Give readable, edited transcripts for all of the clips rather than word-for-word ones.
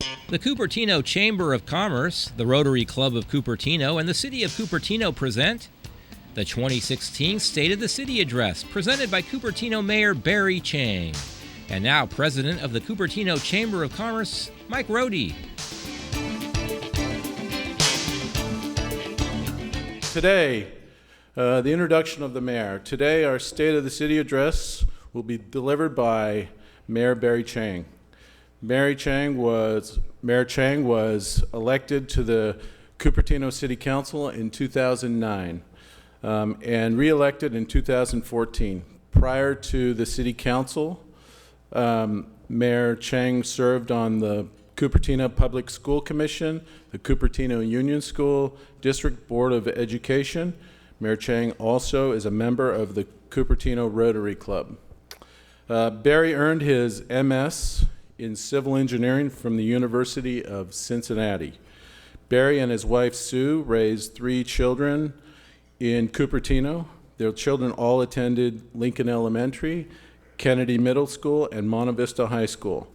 The Cupertino Chamber of Commerce, the Rotary Club of Cupertino, and the City of Cupertino present the 2016 State of the City Address, presented by Cupertino Mayor Barry Chang. And now, President of the Cupertino Chamber of Commerce, Mike Rohde. Today, the introduction of the mayor. Today, our State of the City Address will be delivered by Mayor Barry Chang. Mayor Chang was elected to the Cupertino City Council in 2009 and re-elected in 2014. Prior to the City Council, Mayor Chang served on the Cupertino Public School Commission, the Cupertino Union School District Board of Education. Mayor Chang also is a member of the Cupertino Rotary Club. Barry earned his MS in civil engineering from the University of Cincinnati. Barry and his wife Sue raised 3 children in Cupertino. Their children all attended Lincoln Elementary, Kennedy Middle School, and Monte Vista High School.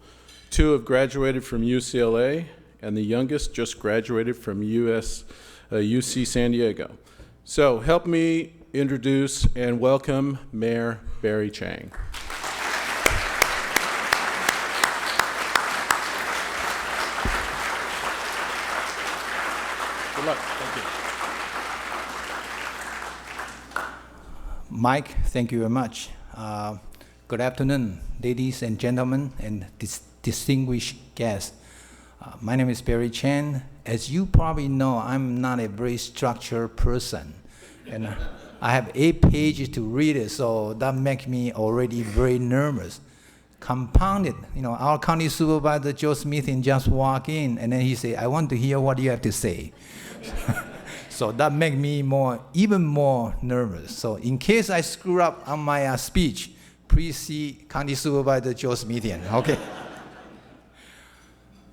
2 have graduated from UCLA, and the youngest just graduated from UC San Diego. So help me introduce and welcome Mayor Barry Chang. Good luck. Thank you. Mike, thank you very much. Good afternoon, ladies and gentlemen, and distinguished guests. My name is Barry Chang. As you probably know, I'm not a very structured person, and I have 8 pages to read it, so that makes me already very nervous. Compounded, our county supervisor, Joe Smith, just walked in, and then he said, I want to hear what you have to say. So that makes me even more nervous. So in case I screw up on my speech, please see County Supervisor Joe Smithian, okay?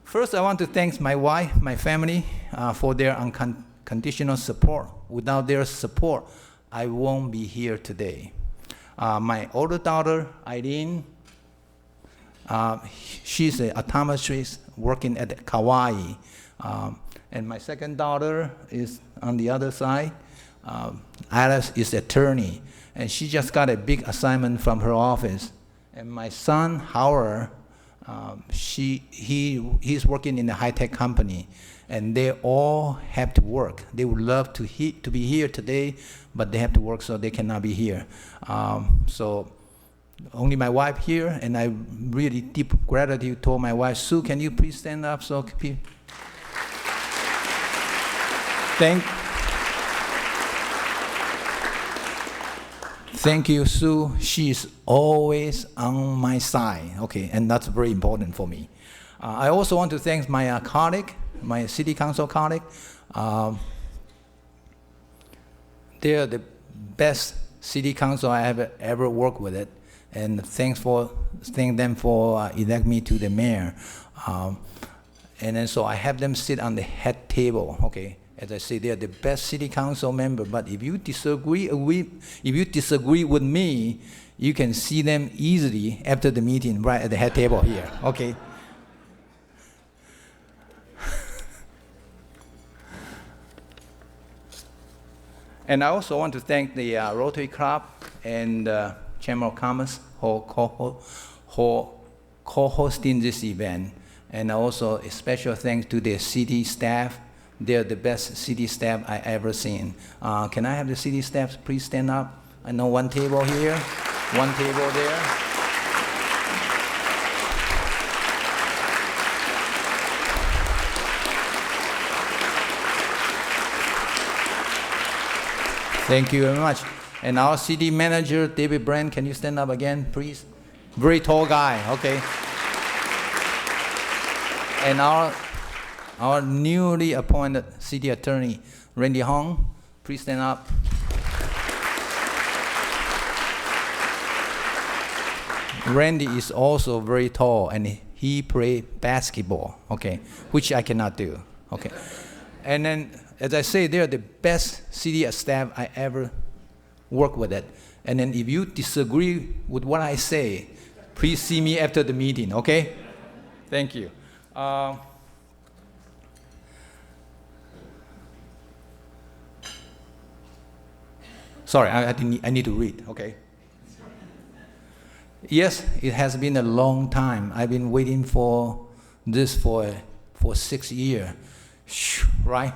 First, I want to thank my wife, my family, for their unconditional support. Without their support, I won't be here today. My older daughter, Eileen, she's an optometrist working at Kauai. And my second daughter is on the other side. Alice is an attorney, and she just got a big assignment from her office. And my son, Howard, he's working in a high-tech company, and they all have to work. They would love to be here today, but they have to work, so they cannot be here. So only my wife here, and I really deep gratitude toward my wife. Sue, can you please stand up so people... Thank you, Sue. She's always on my side, okay, and that's very important for me. I also want to thank my colleague, my city council colleague. They're the best city council I have ever worked with it, and thank them for electing me to the mayor. And then so I have them sit on the head table, okay. As I say, they are the best city council member, but if you disagree with me, you can see them easily after the meeting right at the head table here, okay? And I also want to thank the Rotary Club and Chamber of Commerce for co-hosting this event. And also a special thanks to the city staff. They're the best city staff I ever seen. Can I have the city staff please stand up? I know one table here, one table there. Thank you very much. And our city manager, David Brand, can you stand up again, please? Very tall guy, okay. And our newly appointed city attorney, Randy Hong, please stand up. Randy is also very tall, and he plays basketball, okay, which I cannot do, okay. And then, as I say, they're the best city staff I ever worked with it. And then if you disagree with what I say, please see me after the meeting, okay? Thank you. Sorry, I need to read, okay? Yes, it has been a long time. I've been waiting for this for 6 years, right?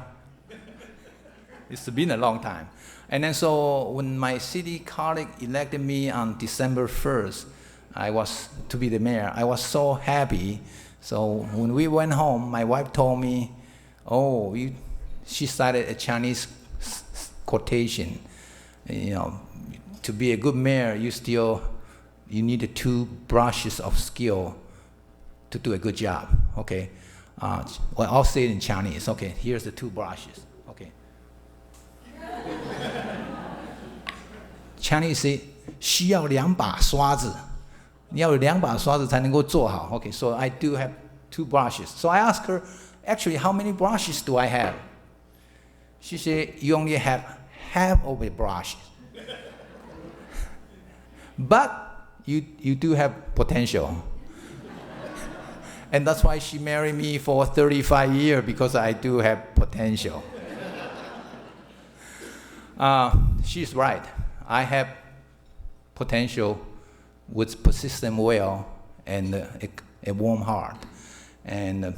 It's been a long time. And then so when my city colleague elected me on December 1st, I was to be the mayor. I was so happy. So when we went home, my wife told me, she cited a Chinese quotation, to be a good mayor, you need 2 brushes of skill to do a good job, okay? Well, I'll say it in Chinese. Okay, here's the 2 brushes, okay? Chinese say, 需要2把刷子，你要有2把刷子才能够做好。Okay, so I do have 2 brushes. So I asked her, actually, how many brushes do I have? She said, you only have half of a brush. But you do have potential. And that's why she married me for 35 years, because I do have potential. She's right. I have potential with persistent will and a warm heart. And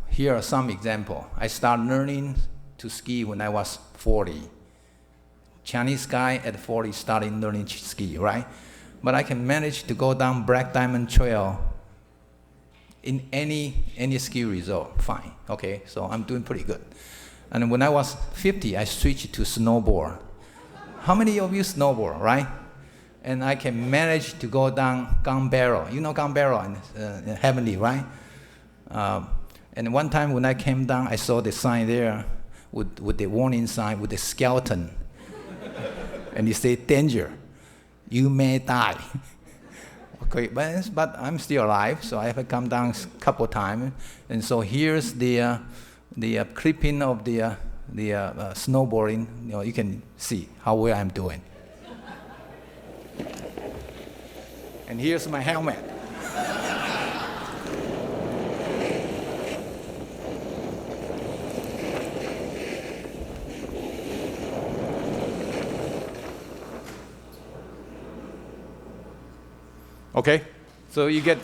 here are some examples. I started learning to ski when I was 40. Chinese guy at 40 started learning to ski, right? But I can manage to go down Black Diamond Trail in any ski resort, fine, okay? So I'm doing pretty good. And when I was 50, I switched to snowboard. How many of you snowboard, right? And I can manage to go down Gun Barrel. You know Gun Barrel in Heavenly, right? And one time when I came down, I saw the sign there with the warning sign with the skeleton. And it said, danger, you may die. Okay, but I'm still alive, so I have come down a couple times. And so here's the clipping of the snowboarding. You can see how well I'm doing. And here's my helmet. Okay, so you get.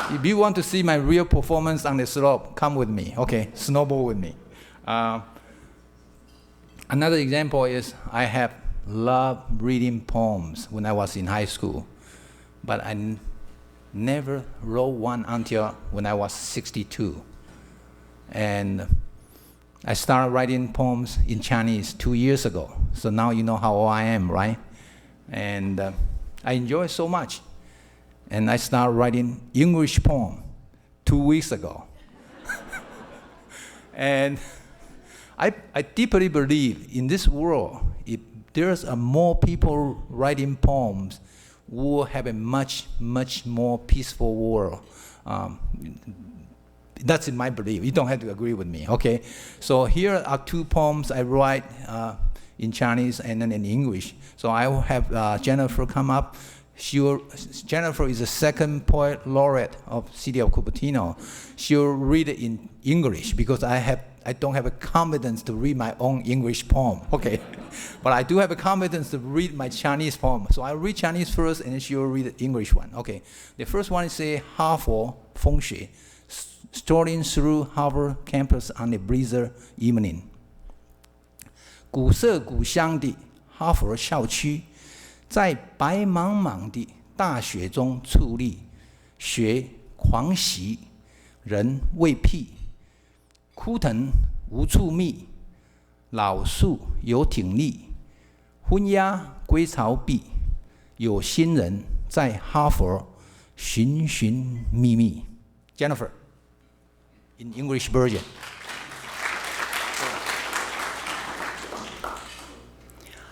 If you want to see my real performance on the slope, come with me, okay? Snowboard with me. Another example is I have loved reading poems when I was in high school, but I never wrote one until when I was 62. And I started writing poems in Chinese 2 years ago. So now you know how old I am, right? And I enjoy it so much. And I started writing English poem 2 weeks ago. And I deeply believe in this world, if there's more people writing poems, we'll have a much, much more peaceful world. That's in my belief. You don't have to agree with me, okay? So here are 2 poems I write in Chinese and then in English. So I will have Jennifer come up. Jennifer is the 2nd poet laureate of City of Cupertino. She'll read it in English because I don't have a confidence to read my own English poem, okay? But I do have a confidence to read my Chinese poem. So I'll read Chinese first, and then she'll read the English one, okay? The first one is a Harvard Fengshui, strolling through Harvard campus on a blizzard evening. 古色古香的哈佛校区，在白茫茫的大雪中矗立，雪狂袭，人未辟，枯藤无处觅，老树有挺立，昏鸦归巢壁，有心人在哈佛寻寻觅觅。Jennifer, in English version.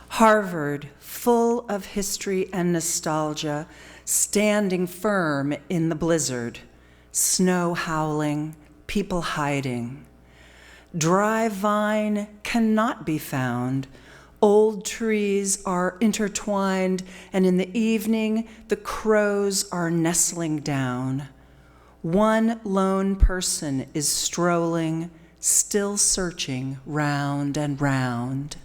Harvard, full of history and nostalgia, standing firm in the blizzard, snow howling, people hiding. Dry vine cannot be found. Old trees are intertwined, and in the evening, the crows are nestling down. One lone person is strolling, still searching round and round.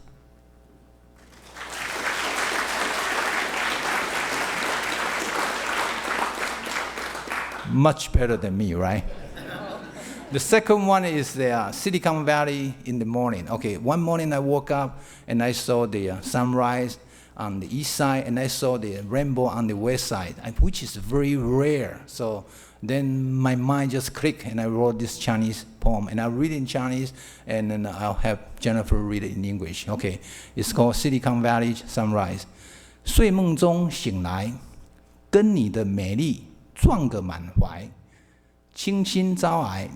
Much better than me, right? The second one is the Silicon Valley in the morning. Okay, one morning I woke up and I saw the sunrise on the east side and I saw the rainbow on the west side, which is very rare. So then my mind just clicked and I wrote this Chinese poem. And I read it in Chinese and then I'll have Jennifer read it in English. Okay, it's called Silicon Valley Sunrise. 睡梦中醒来，跟你的美丽撞个满怀，清新招来，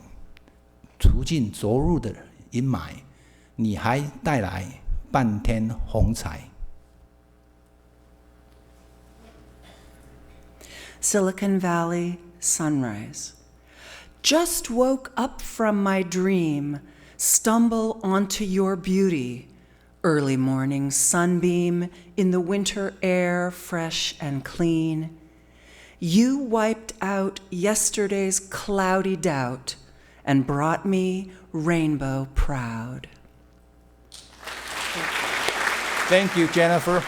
除尽昨日的阴霾，你还带来半天红彩。Silicon Valley sunrise. Just woke up from my dream, stumble onto your beauty. Early morning sunbeam in the winter air, fresh and clean. You wiped out yesterday's cloudy doubt and brought me rainbow proud. Thank you, Jennifer.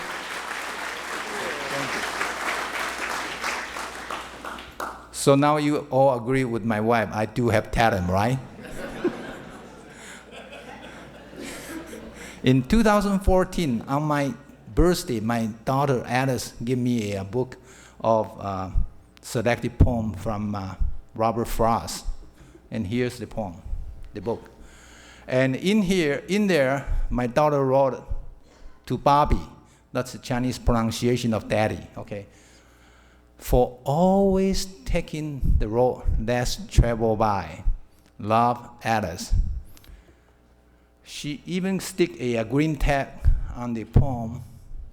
So now you all agree with my wife, I do have talent, right? In 2014, on my birthday, my daughter Alice gave me a book of selected poem from Robert Frost. And here's the poem, the book. And in there, my daughter wrote to Bobby, that's the Chinese pronunciation of daddy, okay? For always taking the road less traveled by, love Alice. She even stick a green tag on the poem,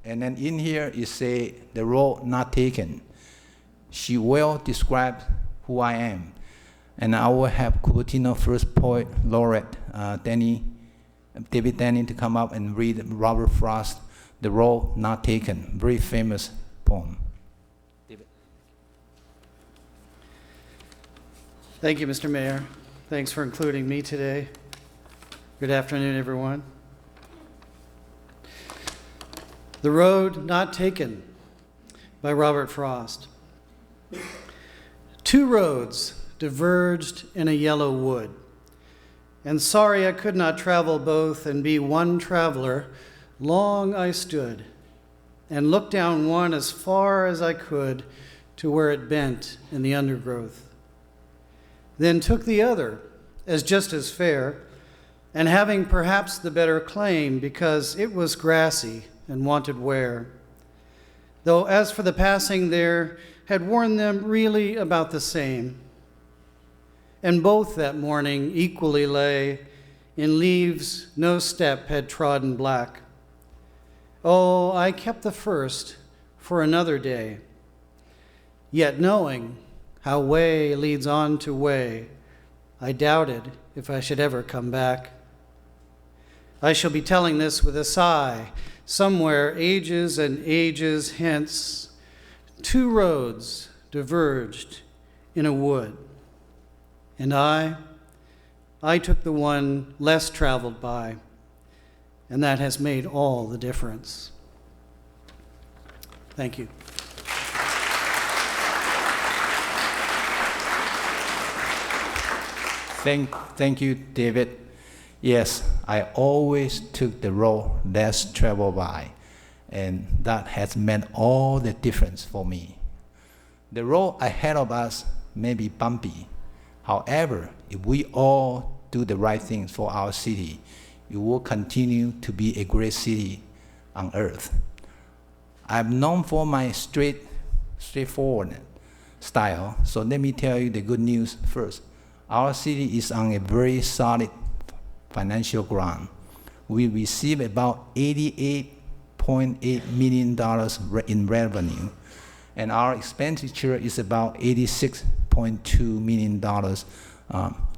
and then in here it say the road not taken. She well describes who I am, and I will have Cupertino first poet laureate David Denny to come up and read Robert Frost, The Road Not Taken, very famous poem. David. Thank you, Mr. Mayor. Thanks for including me today. Good afternoon, everyone. The Road Not Taken by Robert Frost. Two roads diverged in a yellow wood, and sorry I could not travel both and be one traveler, long I stood and looked down one as far as I could to where it bent in the undergrowth. Then took the other as just as fair, and having perhaps the better claim because it was grassy and wanted wear. Though as for the passing there, had worn them really about the same. And both that morning equally lay in leaves no step had trodden black. Oh, I kept the first for another day, yet knowing how way leads on to way, I doubted if I should ever come back. I shall be telling this with a sigh, somewhere ages and ages hence, two roads diverged in a wood, and I took the one less traveled by, and that has made all the difference. Thank you. Thank you, David. Yes, I always took the road less traveled by, and that has made all the difference for me. The road ahead of us may be bumpy. However, if we all do the right things for our city, it will continue to be a great city on earth. I'm known for my straightforward style, so let me tell you the good news first. Our city is on a very solid financial ground. We receive about $88.8 million in revenue, and our expenditure is about $86.2 million.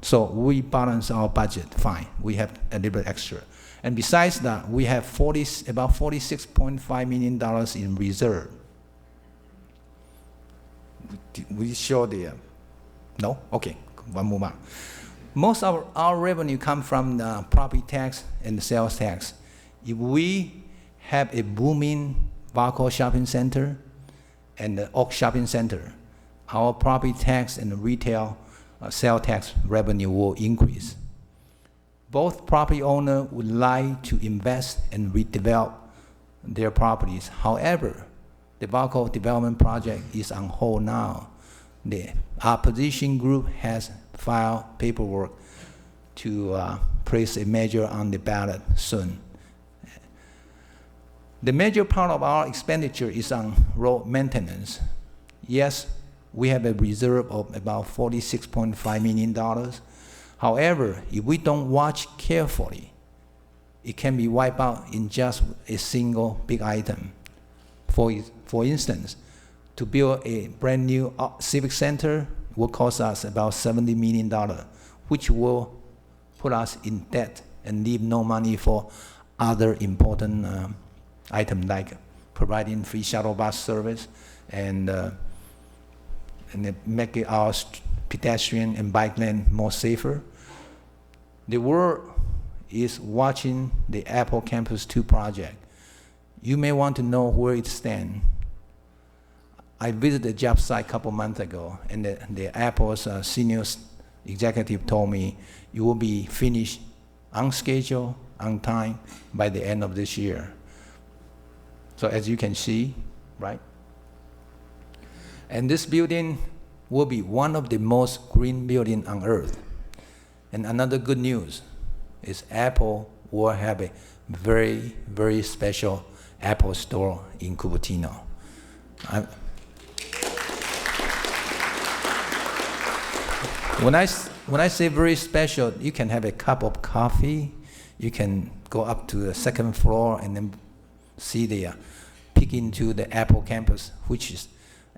So we balance our budget fine. We have a little bit extra. And besides that, we have about $46.5 million in reserve. We show the, no? Okay, one more. Most of our revenue comes from the property tax and the sales tax. If we have a booming Vaco shopping center and the Oak shopping center, our property tax and the retail sales tax revenue will increase. Both property owners would like to invest and redevelop their properties. However, the Vaco development project is on hold now. The opposition group has filed paperwork to place a measure on the ballot soon. The major part of our expenditure is on road maintenance. Yes, we have a reserve of about $46.5 million. However, if we don't watch carefully, it can be wiped out in just a single big item. For instance, to build a brand new civic center will cost us about $70 million, which will put us in debt and leave no money for other important items like providing free shuttle bus service and making our pedestrian and bike lane more safer. The world is watching the Apple Campus 2 project. You may want to know where it stands. I visited the job site a couple months ago, and the Apple's senior executive told me it will be finished on schedule, on time, by the end of this year. So as you can see, right? And this building will be one of the most green buildings on earth. And another good news is Apple will have a very, very special Apple store in Cupertino. When I say very special, you can have a cup of coffee, you can go up to the second floor and then see peek into the Apple campus, which is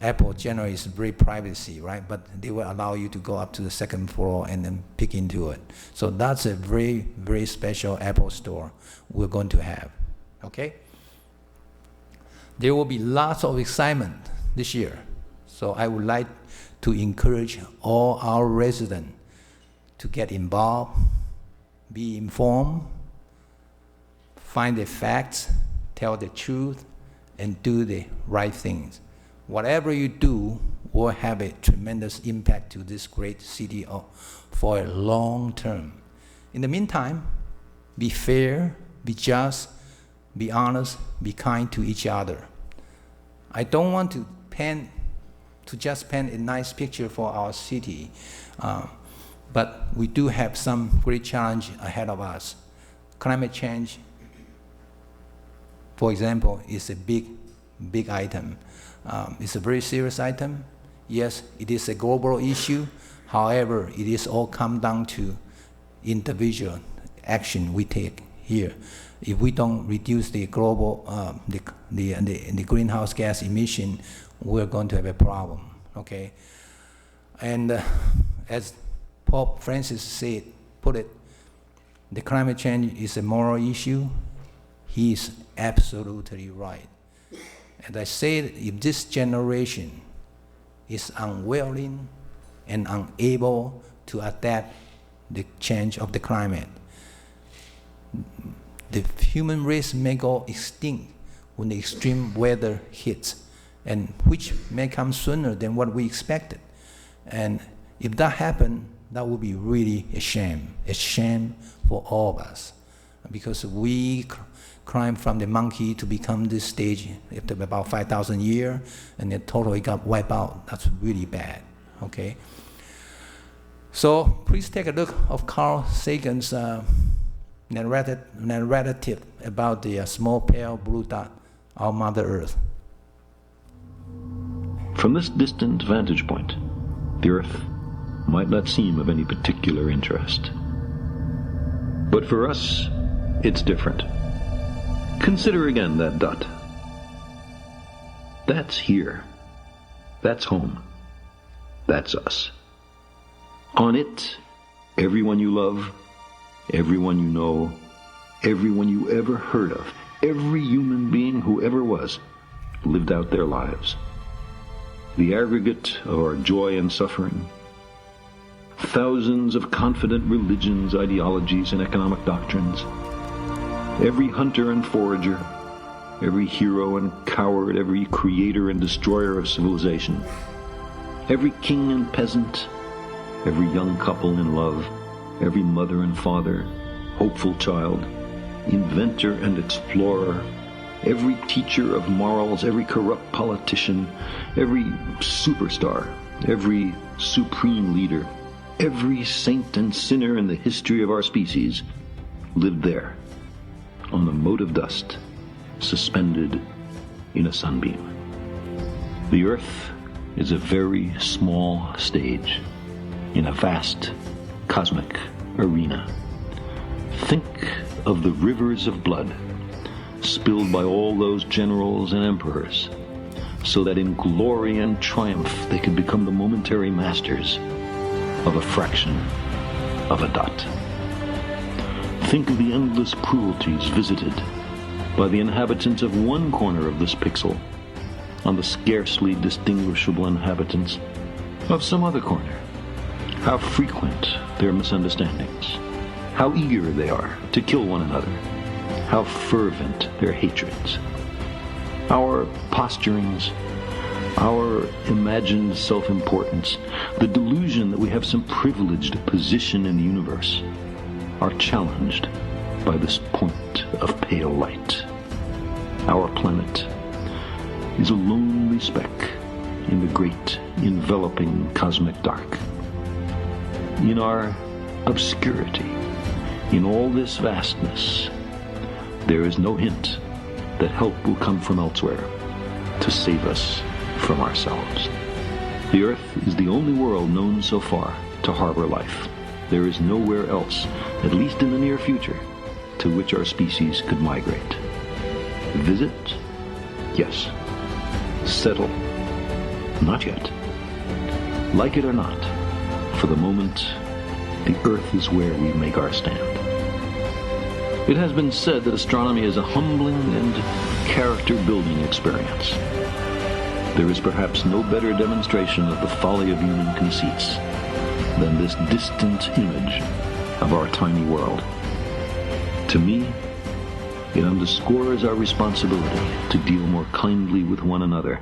Apple generally is very privacy, right? But they will allow you to go up to the second floor and then peek into it. So that's a very, very special Apple store we're going to have, okay? There will be lots of excitement this year. So I would like to encourage all our residents to get involved, be informed, find the facts, tell the truth, and do the right things. Whatever you do will have a tremendous impact to this great city for a long term. In the meantime, be fair, be just, be honest, be kind to each other. I don't want to just paint a nice picture for our city, but we do have some great challenge ahead of us. Climate change, for example, is a big item. It's a very serious item. Yes, it is a global issue. However, it is all come down to individual action we take here. If we don't reduce the global the greenhouse gas emission, we're going to have a problem. Okay, and as Pope Francis put it, the climate change is a moral issue. He is absolutely right. And I said, if this generation is unwilling and unable to adapt the change of the climate, the human race may go extinct when the extreme weather hits, and which may come sooner than what we expected. And if that happens, that would be really a shame for all of us, because we climbed from the monkey to become this stage after about 5,000 years, and it totally got wiped out. That's really bad, okay? So please take a look of Carl Sagan's narrative about the small pale blue dot, our Mother Earth. From this distant vantage point, the Earth might not seem of any particular interest. But for us, it's different. Consider again that dot. That's here. That's home. That's us. On it, everyone you love, everyone you know, everyone you ever heard of, every human being who ever was, lived out their lives. The aggregate of our joy and suffering, thousands of confident religions, ideologies, and economic doctrines. Every hunter and forager, every hero and coward, every creator and destroyer of civilization, every king and peasant, every young couple in love, every mother and father, hopeful child, inventor and explorer, every teacher of morals, every corrupt politician, every superstar, every supreme leader, every saint and sinner in the history of our species lived there, on the mote of dust, suspended in a sunbeam. The earth is a very small stage in a vast cosmic arena. Think of the rivers of blood spilled by all those generals and emperors, so that in glory and triumph they could become the momentary masters of a fraction of a dot. Think of the endless cruelties visited by the inhabitants of one corner of this pixel on the scarcely distinguishable inhabitants of some other corner. How frequent their misunderstandings, how eager they are to kill one another, how fervent their hatreds. Our posturings, our imagined self-importance, the delusion that we have some privileged position in the universe, are challenged by this point of pale light. Our planet is a lonely speck in the great enveloping cosmic dark. In our obscurity, in all this vastness, there is no hint that help will come from elsewhere to save us from ourselves. The Earth is the only world known so far to harbor life. There is nowhere else, at least in the near future, to which our species could migrate. Visit? Yes. Settle? Not yet. Like it or not, for the moment, the Earth is where we make our stand. It has been said that astronomy is a humbling and character-building experience. There is perhaps no better demonstration of the folly of human conceits than this distant image of our tiny world. To me, it underscores our responsibility to deal more kindly with one another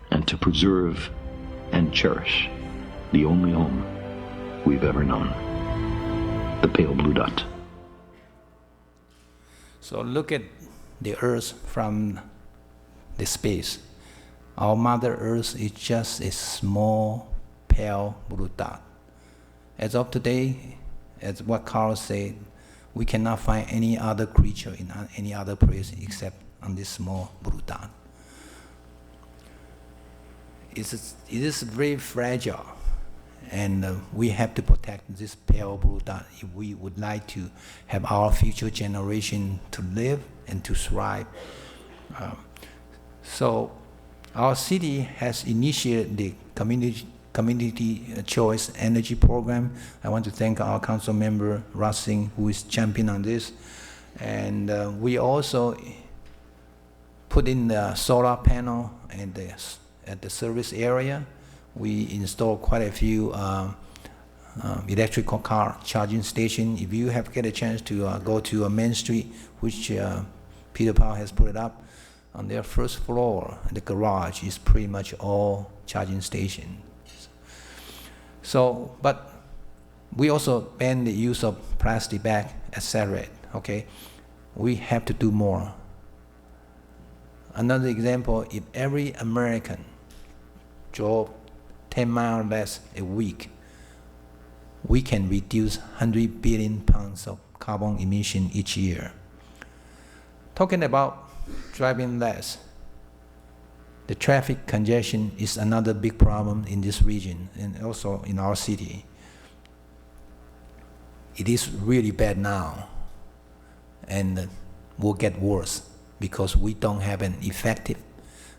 and to preserve and cherish the only home we've ever known, the pale blue dot. So look at the Earth from the space. Our Mother Earth is just a small, pale blue dot. As of today, as what Carl said, we cannot find any other creature in any other place except on this small blue dot. It is very fragile, and we have to protect this pale blue dot if we would like to have our future generation to live and to thrive. So our city has initiated the community choice energy program. I want to thank our council member Raj Singh, who is champion on this. And we also put in the solar panel and at the service area. We installed quite a few electrical car charging stations. If you have get a chance to go to Main Street, which Peter Powell has put it up, on their first floor, the garage is pretty much all charging stations. So, but we also ban the use of plastic bag, etc. Okay, we have to do more. Another example: if every American drove 10 miles less a week, we can reduce 100 billion pounds of carbon emission each year. Talking about driving less, the traffic congestion is another big problem in this region and also in our city. It is really bad now and will get worse because we don't have an effective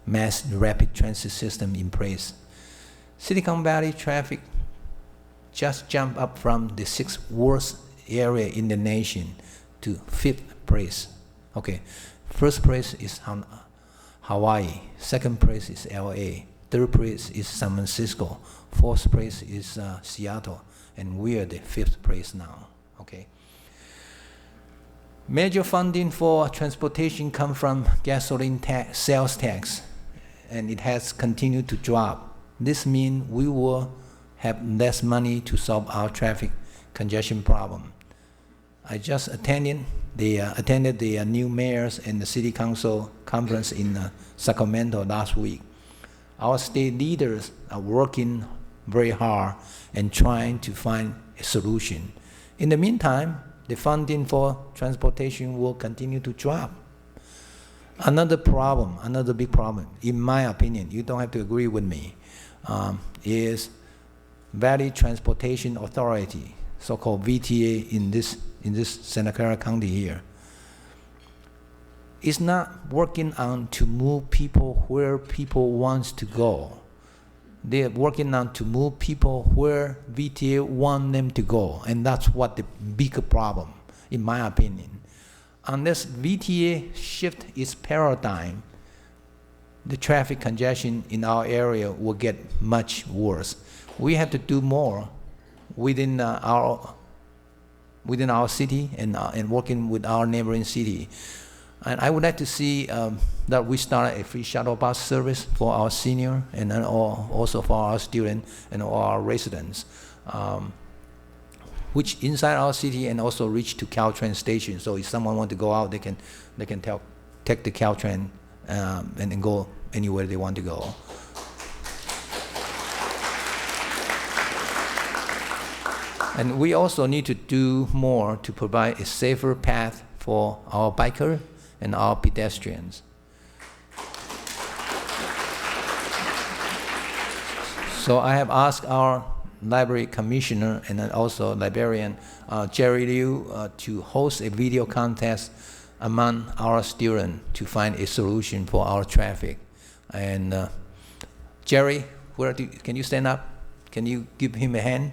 mass rapid transit system in place. Silicon Valley traffic just jumped up from the 6th worst area in the nation to 5th place. Okay, first place is Hawaii, second place is LA, third place is San Francisco, fourth place is Seattle, and we are the 5th place now. Okay. Major funding for transportation come from gasoline sales tax, and it has continued to drop. This means we will have less money to solve our traffic congestion problem. I just attended the new mayors and the city council conference in Sacramento last week. Our state leaders are working very hard and trying to find a solution. In the meantime, the funding for transportation will continue to drop. Another big problem, in my opinion, you don't have to agree with me, is Valley Transportation Authority, so-called VTA in this Santa Clara County here. It's not working on to move people where people wants to go. They're working on to move people where VTA want them to go, and that's what the bigger problem, in my opinion. Unless VTA shift its paradigm, the traffic congestion in our area will get much worse. We have to do more within our city and working with our neighboring city. And I would like to see that we start a free shuttle bus service for our senior and then also for our students and all our residents, which inside our city and also reach to Caltrain station. So if someone want to go out, they can take the Caltrain and then go anywhere they want to go. And we also need to do more to provide a safer path for our biker and our pedestrians. So I have asked our library commissioner and then also librarian Jerry Liu to host a video contest among our students to find a solution for our traffic. And Jerry, can you stand up? Can you give him a hand?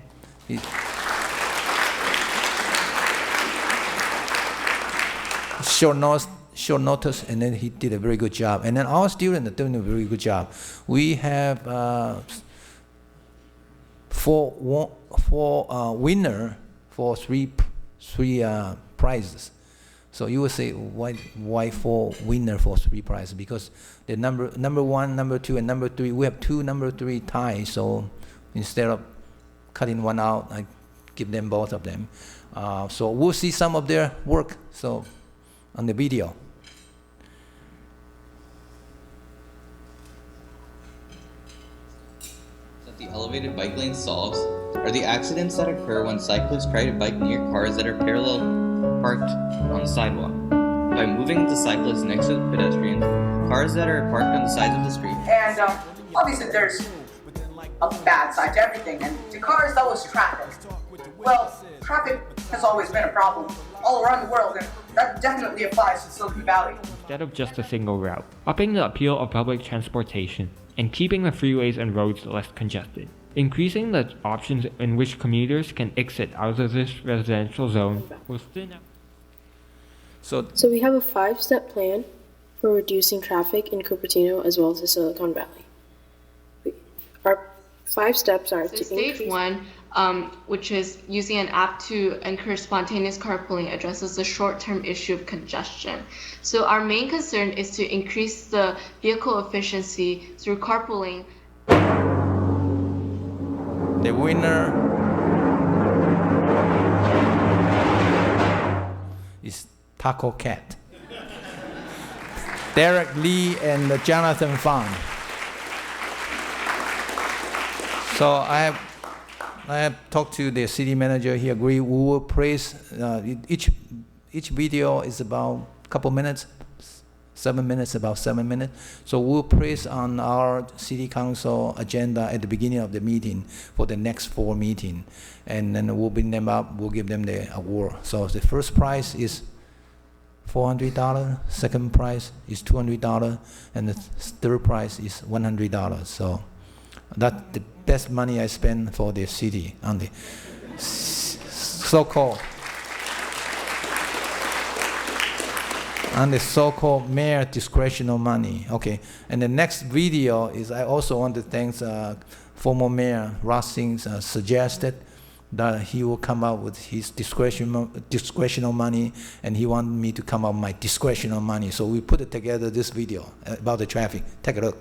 Short notice, and then he did a very good job. And then our students are doing a very good job. We have four winner for three prizes. So you will say, why 4 winner for 3 prizes? Because the number 1, number 2, and number 3, we have 2 number 3 ties. So instead of cutting one out, I give them both of them. So we'll see some of their work. So on the video. That the elevated bike lane solves are the accidents that occur when cyclists try to bike near cars that are parallel parked on the sidewalk. By moving the cyclists next to the pedestrians, cars that are parked on the sides of the street. And obviously there's a bad side to everything, and to cars that was traffic. Well, traffic has always been a problem all around the world, and that definitely applies to Silicon Valley. Instead of just a single route, upping the appeal of public transportation and keeping the freeways and roads less congested, increasing the options in which commuters can exit out of this residential zone will still not. So we have a 5-step plan for reducing traffic in Cupertino as well as the Silicon Valley. Our 5 steps are to stage 1, which is using an app to encourage spontaneous carpooling, addresses the short-term issue of congestion. So our main concern is to increase the vehicle efficiency through carpooling. The winner is Taco Cat. Derek Lee and Jonathan Fang. So I have talked to the city manager. He agreed. We will praise each video is about a couple minutes, 7 minutes, about 7 minutes. So we'll praise on our city council agenda at the beginning of the meeting for the next 4 meetings, and then we'll bring them up. We'll give them the award. So the first prize is $400. Second prize is $200, and the third prize is $100. So that's the best money I spend for the city on the so-called mayor discretional money. Okay, and the next video is I also want to thank former mayor Ross Singh suggested that he will come out with his discretional money, and he wanted me to come out with my discretional money. So we put it together, this video about the traffic. Take a look.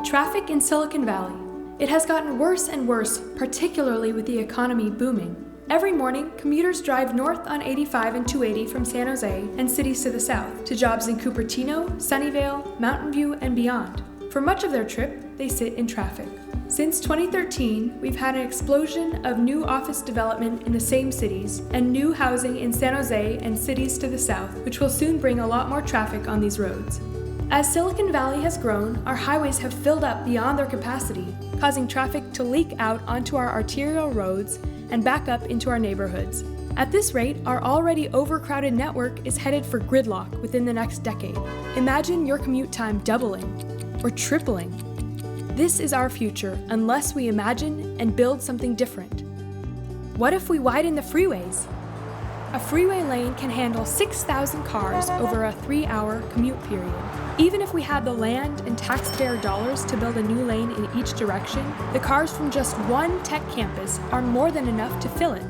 Traffic in Silicon Valley. It has gotten worse and worse, particularly with the economy booming. Every morning, commuters drive north on 85 and 280 from San Jose and cities to the south to jobs in Cupertino, Sunnyvale, Mountain View, and beyond. For much of their trip, they sit in traffic. Since 2013, we've had an explosion of new office development in the same cities and new housing in San Jose and cities to the south, which will soon bring a lot more traffic on these roads. As Silicon Valley has grown, our highways have filled up beyond their capacity, causing traffic to leak out onto our arterial roads and back up into our neighborhoods. At this rate, our already overcrowded network is headed for gridlock within the next decade. Imagine your commute time doubling or tripling. This is our future unless we imagine and build something different. What if we widen the freeways? A freeway lane can handle 6,000 cars over a 3-hour commute period. Even if we had the land and taxpayer dollars to build a new lane in each direction, the cars from just one tech campus are more than enough to fill it.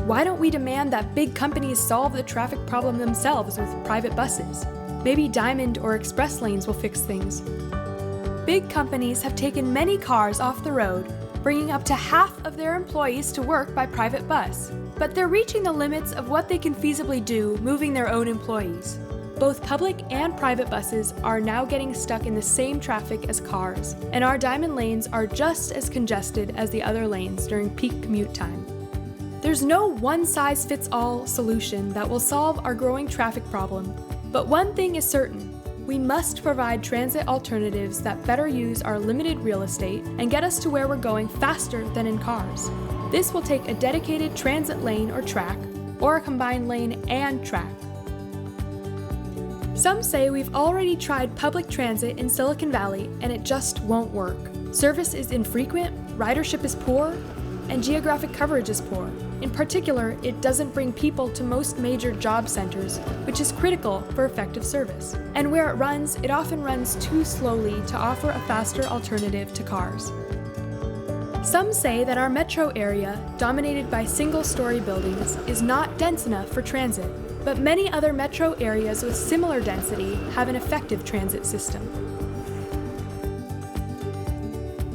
Why don't we demand that big companies solve the traffic problem themselves with private buses? Maybe Diamond or Express lanes will fix things. Big companies have taken many cars off the road, bringing up to half of their employees to work by private bus. But they're reaching the limits of what they can feasibly do moving their own employees. Both public and private buses are now getting stuck in the same traffic as cars, and our Diamond lanes are just as congested as the other lanes during peak commute time. There's no one-size-fits-all solution that will solve our growing traffic problem, but one thing is certain. We must provide transit alternatives that better use our limited real estate and get us to where we're going faster than in cars. This will take a dedicated transit lane or track, or a combined lane and track. Some say we've already tried public transit in Silicon Valley and it just won't work. Service is infrequent, ridership is poor, and geographic coverage is poor. In particular, it doesn't bring people to most major job centers, which is critical for effective service. And where it often runs too slowly to offer a faster alternative to cars. Some say that our metro area, dominated by single-story buildings, is not dense enough for transit, but many other metro areas with similar density have an effective transit system.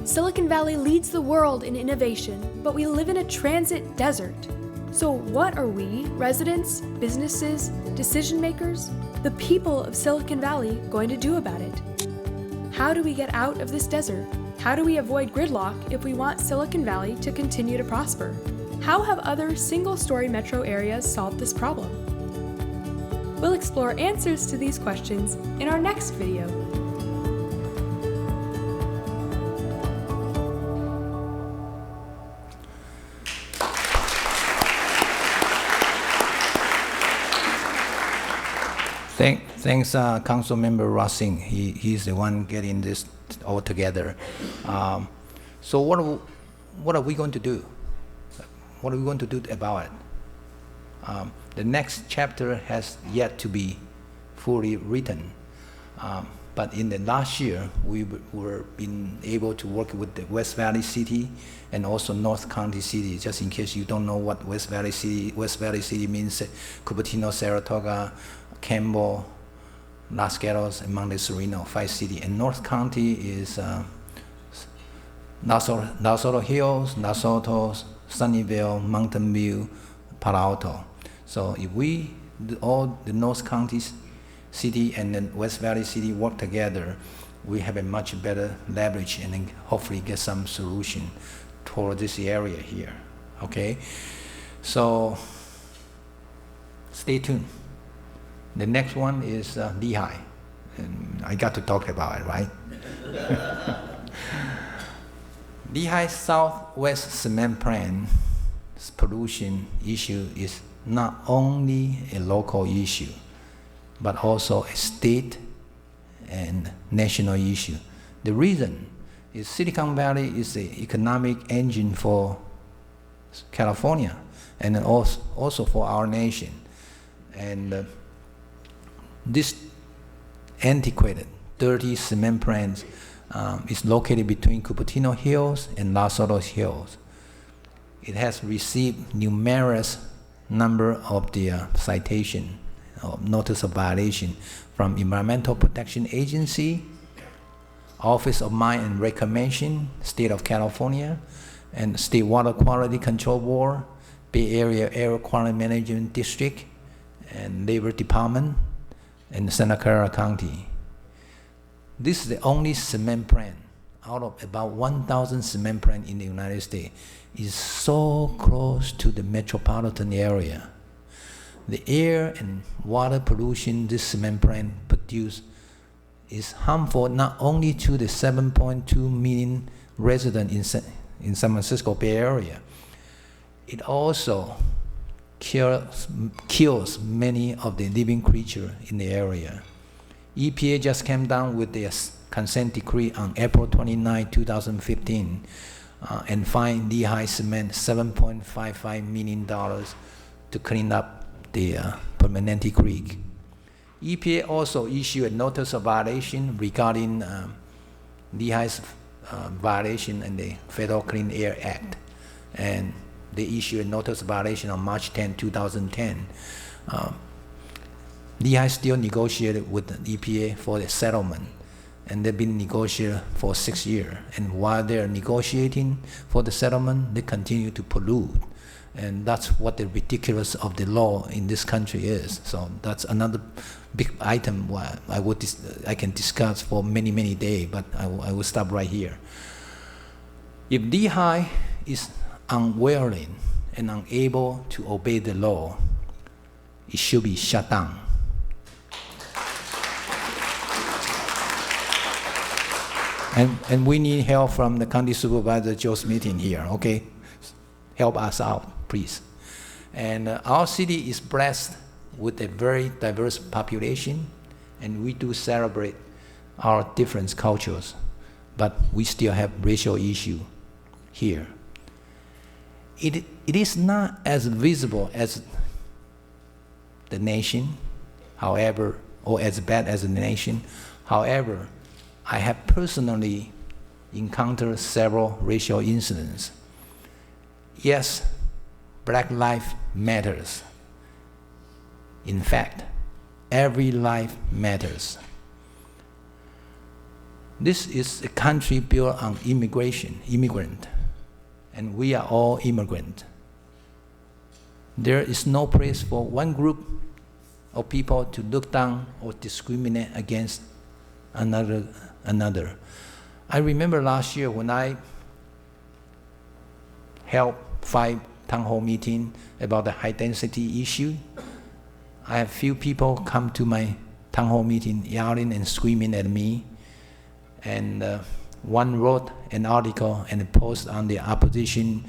Silicon Valley leads the world in innovation, but we live in a transit desert. So what are we, residents, businesses, decision makers, the people of Silicon Valley, going to do about it? How do we get out of this desert? How do we avoid gridlock if we want Silicon Valley to continue to prosper? How have other single-story metro areas solved this problem? We'll explore answers to these questions in our next video. Thanks, Council Member Rossing. He's the one getting this all together. So what are we going to do? What are we going to do about it? The next chapter has yet to be fully written. But in the last year, we were been able to work with the West Valley City and also North County City. Just in case you don't know what West Valley City means, Cupertino, Saratoga, Campbell, Los Gatos, and Monte Sereno, 5 cities. And North County is Nassau Hills, Nassau, Sunnyvale, Mountain View, Palo Alto. So if we, all the North County City and the West Valley City work together, we have a much better leverage and then hopefully get some solution toward this area here, okay? So stay tuned. The next one is Lehigh, and I got to talk about it, right? Lehigh Southwest Cement Plant pollution issue is not only a local issue, but also a state and national issue. The reason is Silicon Valley is the economic engine for California, and then also for our nation. And this antiquated, dirty cement plant is located between Cupertino Hills and Los Altos Hills. It has received numerous number of the citation or notice of violation from Environmental Protection Agency, Office of Mine and Reclamation, State of California, and State Water Quality Control Board, Bay Area Air Quality Management District, and Labor Department, and Santa Clara County. This is the only cement plant out of about 1,000 cement plants in the United States is so close to the metropolitan area. The air and water pollution this cement plant produces is harmful not only to the 7.2 million residents in San Francisco Bay Area, it also kills many of the living creatures in the area. EPA just came down with their consent decree on April 29, 2015, and fined Lehigh Cement $7.55 million to clean up the Permanente Creek. EPA also issued a notice of violation regarding Lehigh's violation in the Federal Clean Air Act, and they issued a notice of violation on March 10, 2010. Lehigh still negotiated with the EPA for the settlement, and they've been negotiating for 6 years. And while they're negotiating for the settlement, they continue to pollute. And that's what the ridiculous of the law in this country is. So that's another big item I can discuss for many, many days, but I will stop right here. If Lehigh is unwilling and unable to obey the law, it should be shut down. And we need help from the county supervisor Joe's meeting here, okay? Help us out, please. And our city is blessed with a very diverse population, and we do celebrate our different cultures, but we still have racial issue here. It is not as visible as the nation, however, or as bad as the nation. However, I have personally encountered several racial incidents. Yes, Black life matters. In fact, every life matters. This is a country built on immigrant, and we are all immigrant. There is no place for one group of people to look down or discriminate against another. I remember last year when I held 5 town hall meetings about the high density issue. I have few people come to my town hall meeting yelling and screaming at me, and one wrote an article and a post on the opposition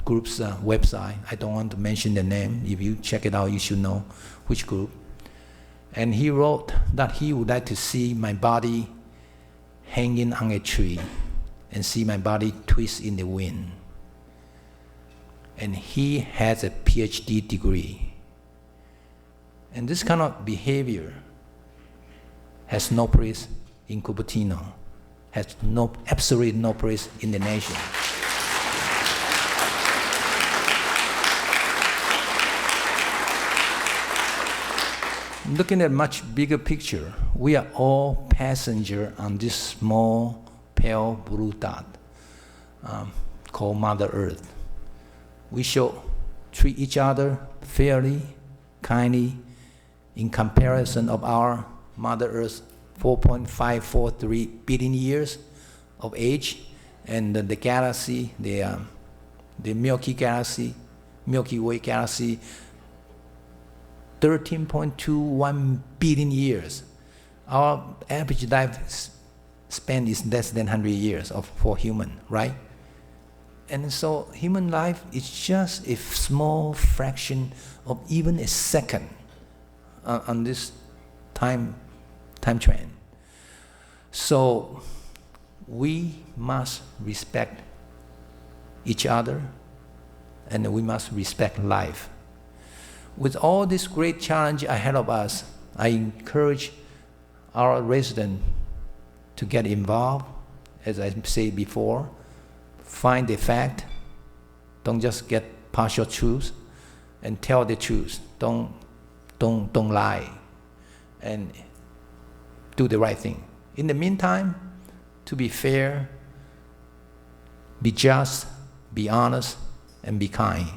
group's website. I don't want to mention the name. If you check it out, you should know which group. And he wrote that he would like to see my body hanging on a tree and see my body twist in the wind. And he has a PhD degree. And this kind of behavior has no place in Cupertino, has absolutely no place in the nation. Looking at a much bigger picture, we are all passengers on this small, pale blue dot called Mother Earth. We should treat each other fairly, kindly, in comparison of our Mother Earth's 4.543 billion years of age, and the galaxy, the Milky Way galaxy, 13.21 billion years. Our average life span is less than 100 years for human, right? And so human life is just a small fraction of even a second on this time trend. So we must respect each other and we must respect life. With all this great challenge ahead of us, I encourage our residents to get involved. As I said before, find the fact. Don't just get partial truth, and tell the truth. Don't lie, and do the right thing. In the meantime, to be fair, be just, be honest, and be kind.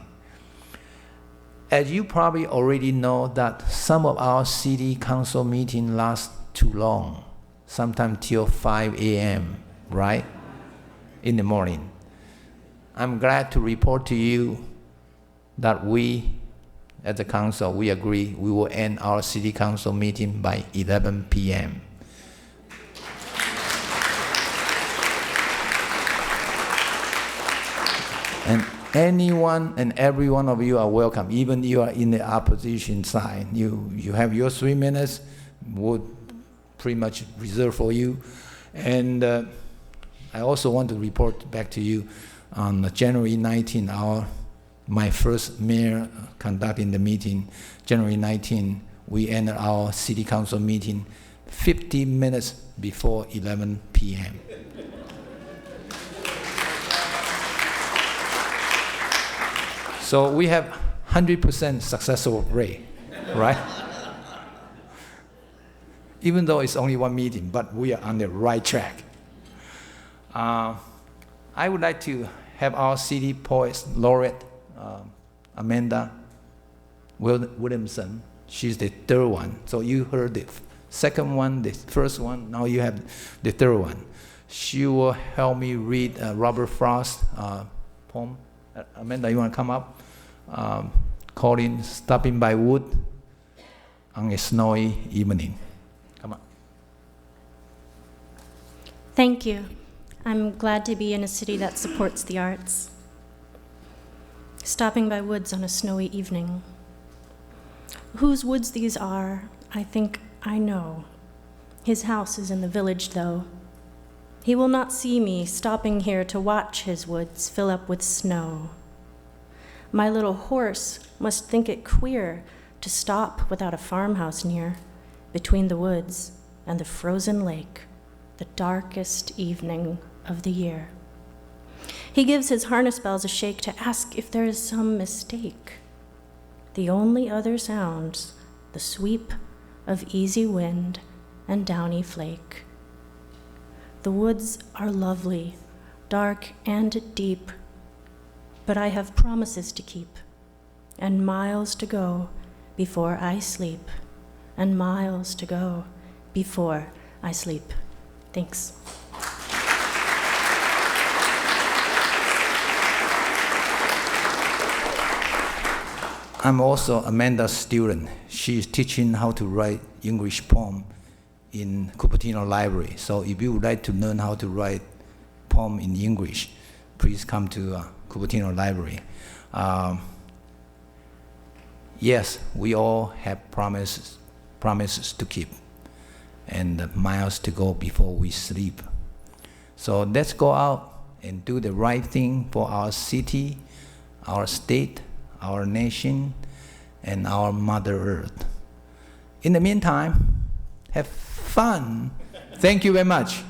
As you probably already know that some of our city council meetings last too long, sometimes till 5 a.m., right? In the morning. I'm glad to report to you that we, as a council, we agree we will end our city council meeting by 11 p.m. And anyone and every one of you are welcome. Even you are in the opposition side. You have your 3 minutes, would pretty much reserved for you. And I also want to report back to you on January 19, my first mayor conducting the meeting. January 19, we ended our city council meeting 50 minutes before 11 p.m. So we have 100% successful rate, right? Even though it's only one meeting, but we are on the right track. I would like to have our city poet laureate, Amanda Williamson. She's the third one. So you heard the second one, the first one, now you have the third one. She will help me read Robert Frost's poem. Amanda, you want to come up? Calling Stopping by Wood on a Snowy Evening. Come on. Thank you. I'm glad to be in a city that supports the arts. Stopping by woods on a snowy evening. Whose woods these are, I think I know. His house is in the village, though. He will not see me stopping here to watch his woods fill up with snow. My little horse must think it queer to stop without a farmhouse near, between the woods and the frozen lake, the darkest evening of the year. He gives his harness bells a shake to ask if there is some mistake. The only other sounds, the sweep of easy wind and downy flake. The woods are lovely, dark and deep, but I have promises to keep, and miles to go before I sleep, and miles to go before I sleep. Thanks. I'm also Amanda's student. She's teaching how to write English poem in Cupertino Library. So if you would like to learn how to write poem in English, please come to Cupertino Library. Yes, we all have promises to keep and miles to go before we sleep. So let's go out and do the right thing for our city, our state, our nation, and our Mother Earth. In the meantime, have fun. Thank you very much.